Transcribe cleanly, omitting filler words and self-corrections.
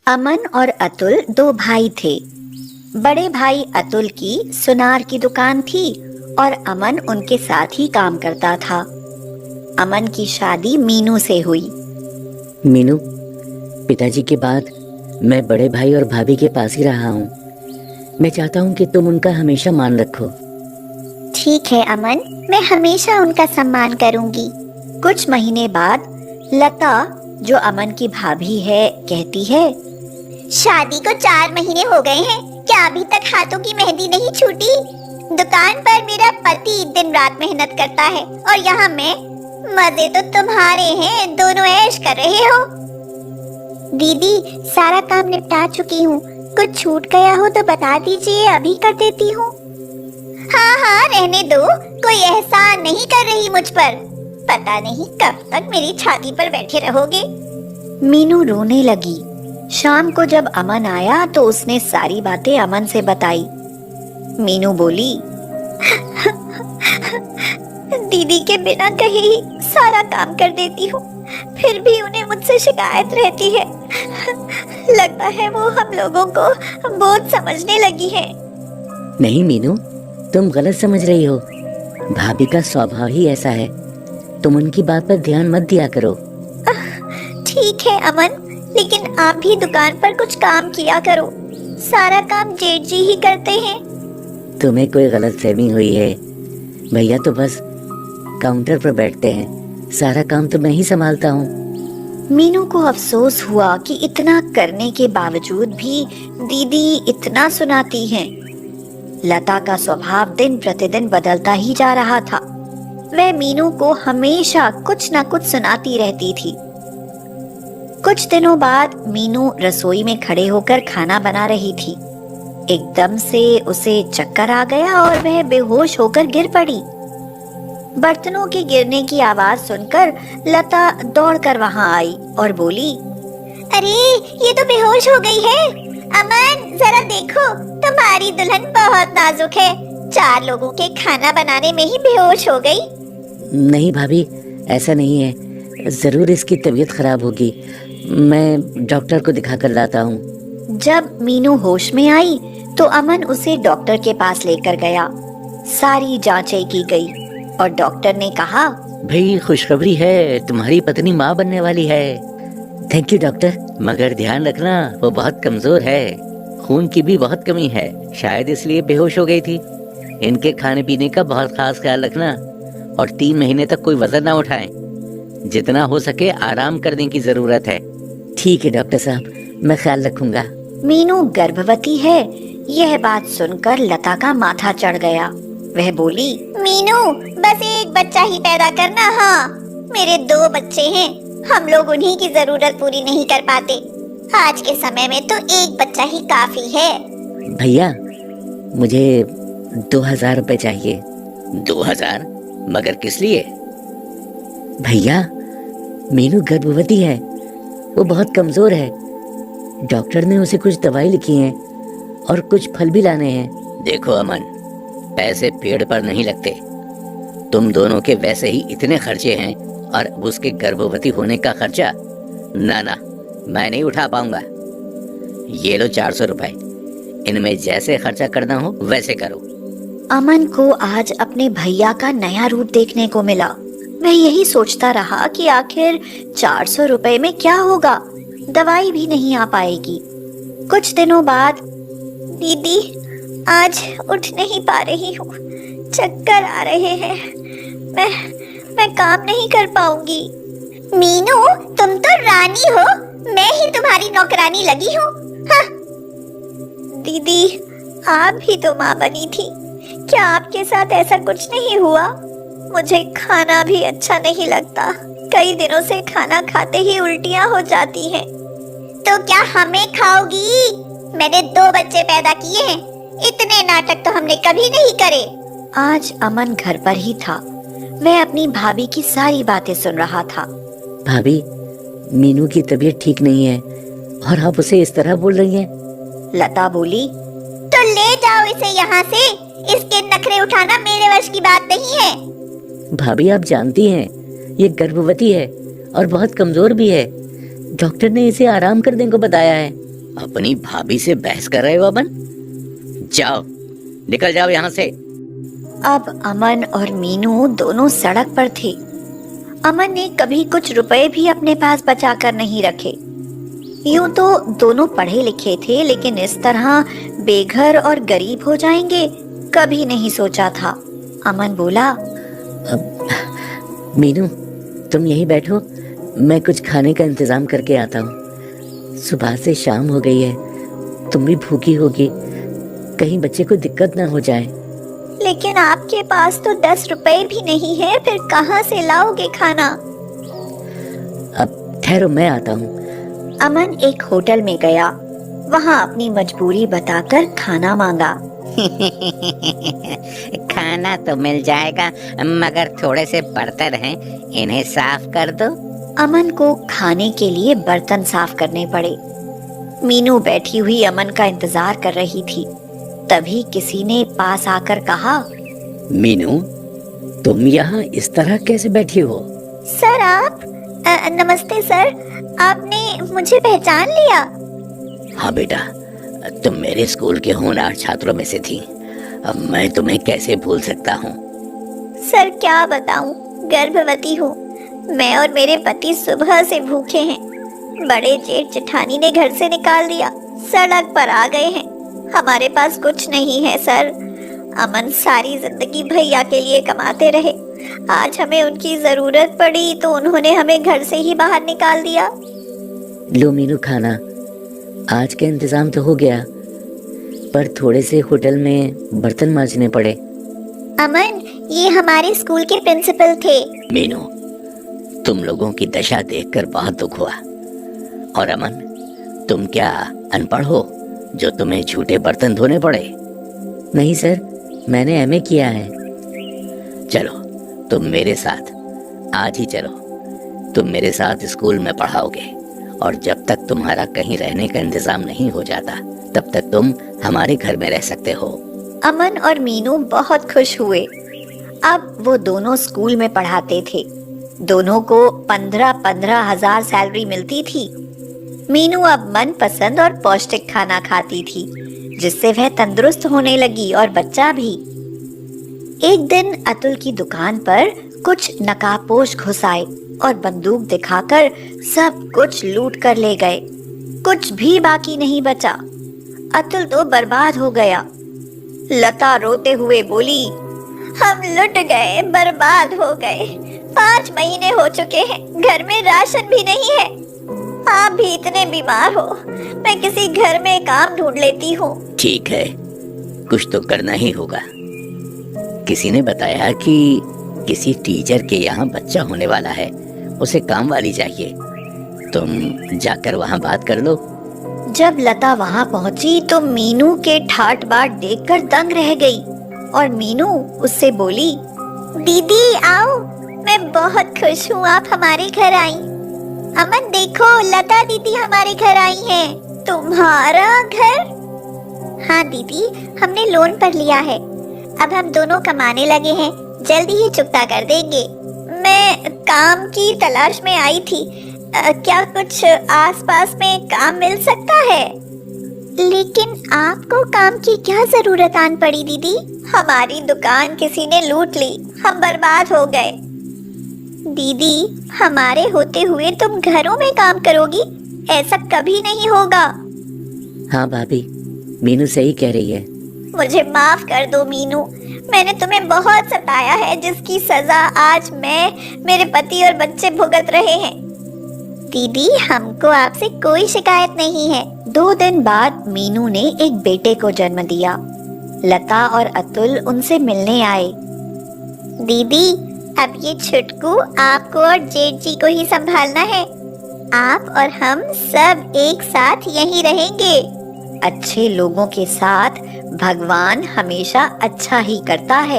अमन और अतुल दो भाई थे। बड़े भाई अतुल की सुनार की दुकान थी और अमन उनके साथ ही काम करता था। अमन की शादी मीनू से हुई। मीनू, पिताजी के बाद मैं बड़े भाई और भाभी के पास ही रहा हूँ। मैं चाहता हूँ कि तुम उनका हमेशा मान रखो। ठीक है अमन, मैं हमेशा उनका सम्मान करूंगी। कुछ महीने बाद लता, जो अमन की भाभी है, कहती है, शादी को 4 महीने हो गए हैं, क्या अभी तक हाथों की मेहंदी नहीं छूटी? दुकान पर मेरा पति दिन रात मेहनत करता है और यहाँ मैं, मजे तो तुम्हारे हैं, दोनों ऐश कर रहे हो। दीदी, सारा काम निपटा चुकी हूँ, कुछ छूट गया हो तो बता दीजिए, अभी कर देती हूँ। हाँ हाँ, रहने दो, कोई एहसान नहीं कर रही मुझ पर। पता नहीं कब तक मेरी छाती पर बैठे रहोगे। मीनू रोने लगी। शाम को जब अमन आया तो उसने सारी बातें अमन से बताई। मीनू बोली, दीदी के बिना कहे ही सारा काम कर देती हूँ, फिर भी उन्हें मुझसे शिकायत रहती है। लगता है वो हम लोगों को बोझ समझने लगी है। नहीं मीनू, तुम गलत समझ रही हो। भाभी का स्वभाव ही ऐसा है। तुम उनकी बात पर ध्यान मत दिया करो। ठीक है अमन, लेकिन आप भी दुकान पर कुछ काम किया करो। सारा काम जेठ जी ही करते हैं। तुम्हें कोई गलतफहमी हुई है। भैया तो बस काउंटर पर बैठते हैं, सारा काम तो मैं ही संभालता हूँ। मीनू को अफसोस हुआ कि इतना करने के बावजूद भी दीदी इतना सुनाती हैं। लता का स्वभाव दिन प्रतिदिन बदलता ही जा रहा था। वह मीनू को हमेशा कुछ न कुछ सुनाती रहती थी। कुछ दिनों बाद मीनू रसोई में खड़े होकर खाना बना रही थी। एकदम से उसे चक्कर आ गया और वह बेहोश होकर गिर पड़ी। बर्तनों के गिरने की आवाज सुनकर लता दौड़कर वहां आई और बोली, अरे ये तो बेहोश हो गई है। अमन, जरा देखो, तुम्हारी दुल्हन बहुत नाजुक है, 4 लोगों के खाना बनाने में ही बेहोश हो गई। नहीं भाभी, ऐसा नहीं है, जरूर इसकी तबीयत खराब होगी। मैं डॉक्टर को दिखा कर लाता हूँ। जब मीनू होश में आई तो अमन उसे डॉक्टर के पास लेकर गया। सारी जांचें की गई और डॉक्टर ने कहा, भाई खुशखबरी है, तुम्हारी पत्नी माँ बनने वाली है। थैंक यू डॉक्टर, मगर ध्यान रखना वो बहुत कमजोर है, खून की भी बहुत कमी है, शायद इसलिए बेहोश हो गई थी। इनके खाने पीने का बहुत खास ख्याल रखना और 3 महीने तक कोई वजन ना उठाएं। जितना हो सके आराम करने की जरूरत है। ठीक है डॉक्टर साहब, मैं ख्याल रखूंगा। मीनू गर्भवती है, यह बात सुनकर लता का माथा चढ़ गया। वह बोली, मीनू, बस एक बच्चा ही पैदा करना। हाँ, मेरे 2 बच्चे हैं, हम लोग उन्हीं की जरूरत पूरी नहीं कर पाते। आज के समय में तो एक बच्चा ही काफी है। भैया, मुझे 2000 रुपए चाहिए। 2000? मगर किस लिए? भैया, मीनू गर्भवती है, वो बहुत कमजोर है। डॉक्टर ने उसे कुछ दवाई लिखी है और कुछ फल भी लाने हैं। देखो अमन, पैसे पेड़ पर नहीं लगते। तुम दोनों के वैसे ही इतने खर्चे हैं और उसके गर्भवती होने का खर्चा, ना ना, मैं नहीं उठा पाऊंगा। ये लो 400 रुपए, इनमें जैसे खर्चा करना हो वैसे करो। अमन को आज अपने भैया का नया रूप देखने को मिला। वह यही सोचता रहा कि आखिर 400 रुपए में क्या होगा, दवाई भी नहीं आ पाएगी। कुछ दिनों बाद, दीदी, आज उठ नहीं पा रही हूँ, चक्कर आ रहे हैं, मैं काम नहीं कर पाऊंगी। मीनू, तुम तो रानी हो, मैं ही तुम्हारी नौकरानी लगी हूँ। हाँ। दीदी, आप भी तो माँ बनी थी, क्या आपके साथ ऐसा कुछ नहीं हुआ? मुझे खाना भी अच्छा नहीं लगता, कई दिनों से खाना खाते ही उल्टियाँ हो जाती हैं। तो क्या हमें खाओगी? मैंने 2 बच्चे पैदा किए हैं, इतने नाटक तो हमने कभी नहीं करे। आज अमन घर पर ही था। वह अपनी भाभी की सारी बातें सुन रहा था। भाभी, मीनू की तबीयत ठीक नहीं है और आप उसे इस तरह बोल रही हैं। लता बोली, तो ले जाओ इसे यहाँ से, इसके नखरे उठाना मेरे वश की बात नहीं है। भाभी, आप जानती हैं ये गर्भवती है और बहुत कमजोर भी है। डॉक्टर ने इसे आराम करने को बताया है। अपनी भाभी से बहस कर रहे हो अमन? जाओ, निकल जाओ यहाँ से। अब अमन और मीनू दोनों सड़क पर थे। अमन ने कभी कुछ रुपए भी अपने पास बचा कर नहीं रखे। यूं तो दोनों पढ़े लिखे थे, लेकिन इस तरह बेघर और गरीब हो जाएंगे कभी नहीं सोचा था। अमन बोला, मीनू तुम यहीं बैठो, मैं कुछ खाने का इंतजाम करके आता हूँ। सुबह से शाम हो गई है, तुम भी भूखी होगी, कहीं बच्चे को दिक्कत ना हो जाए। लेकिन आपके पास तो 10 रुपए भी नहीं है, फिर कहाँ से लाओगे खाना? अब ठहरो, मैं आता हूँ। अमन एक होटल में गया, वहाँ अपनी मजबूरी बताकर खाना मांगा। खाना तो मिल जाएगा, मगर थोड़े से बर्तन हैं, इन्हें साफ कर दो। अमन को खाने के लिए बर्तन साफ करने पड़े। मीनू बैठी हुई अमन का इंतजार कर रही थी। तभी किसी ने पास आकर कहा, मीनू तुम यहाँ इस तरह कैसे बैठी हो? सर आप नमस्ते सर, आपने मुझे पहचान लिया? हाँ बेटा, तुम मेरे स्कूल के होनहार छात्रों में से थी। अब मैं तुम्हें कैसे भूल सकता हूँ? सर क्या बताऊं, गर्भवती हूँ। मैं और मेरे पति सुबह से भूखे हैं। बड़े जेठ जेठानी ने घर से निकाल दिया, सड़क पर आ गए हैं। हमारे पास कुछ नहीं है सर। अमन सारी जिंदगी भैया के लिए कमाते रहे। आज हमें उनकी जरूरत पड़ी तो उन्होंने हमें घर से ही बाहर निकाल दिया। लो मीनू, खाना आज का इंतजाम तो हो गया, पर थोड़े से होटल में बर्तन मांजने पड़े। अमन, ये हमारे स्कूल के प्रिंसिपल थे। मीनू, तुम लोगों की दशा देखकर बहुत दुख हुआ। और अमन, तुम क्या अनपढ़ हो जो तुम्हें झूठे बर्तन धोने पड़े? नहीं सर, मैंने एमए किया है। चलो तुम मेरे साथ, आज ही चलो। तुम मेरे साथ स्कूल में पढ़ाओगे, और जब तक तुम्हारा कहीं रहने का इंतजाम नहीं हो जाता तब तक तुम हमारे घर में रह सकते हो। अमन और मीनू बहुत खुश हुए। अब वो दोनों स्कूल में पढ़ाते थे। दोनों को 15-15 हजार सैलरी मिलती थी। मीनू अब मनपसंद और पौष्टिक खाना खाती थी, जिससे वह तंदुरुस्त होने लगी और बच्चा भी। एक दिन अतुल की दुकान पर कुछ नकाबपोश घुस आए और बंदूक दिखाकर सब कुछ लूट कर ले गए। कुछ भी बाकी नहीं बचा। अतुल तो बर्बाद हो गया। लता रोते हुए बोली, हम लुट गए, बर्बाद हो गए। 5 महीने हो चुके हैं, घर में राशन भी नहीं है। आप भी इतने बीमार हो, मैं किसी घर में काम ढूंढ लेती हूँ। ठीक है, कुछ तो करना ही होगा। किसी ने बताया कि किसी टीचर के यहाँ बच्चा होने वाला है, उसे काम वाली चाहिए। तुम जाकर वहाँ बात कर लो। जब लता वहाँ पहुँची तो मीनू के ठाट बाट देखकर दंग रह गई और मीनू उससे बोली, दीदी आओ, मैं बहुत खुश हूँ आप हमारे घर आई। अमन देखो, लता दीदी हमारे घर आई हैं। तुम्हारा घर? हाँ दीदी, हमने लोन पर लिया है। अब हम दोनों कमाने लगे हैं, जल्दी ही चुकता कर देंगे। मैं काम की तलाश में आई थी। क्या कुछ आसपास में काम मिल सकता है? लेकिन आपको काम की क्या जरूरत आन पड़ी दीदी? हमारी दुकान किसी ने लूट ली, हम बर्बाद हो गए। दीदी, हमारे होते हुए तुम घरों में काम करोगी? ऐसा कभी नहीं होगा। हाँ भाभी, मीनू सही कह रही है। मुझे माफ कर दो मीनू, मैंने तुम्हें बहुत सताया है, जिसकी सजा आज मैं, मेरे पति और बच्चे भुगत रहे हैं। दीदी, हमको आपसे कोई शिकायत नहीं है। 2 दिन बाद मीनू ने एक बेटे को जन्म दिया। लता और अतुल उनसे मिलने आए। दीदी, अब ये छुटकू आपको और जेठ जी को ही संभालना है। आप और हम सब एक साथ यहीं रहेंगे। अच्छे लोगों के साथ भगवान हमेशा अच्छा ही करता है।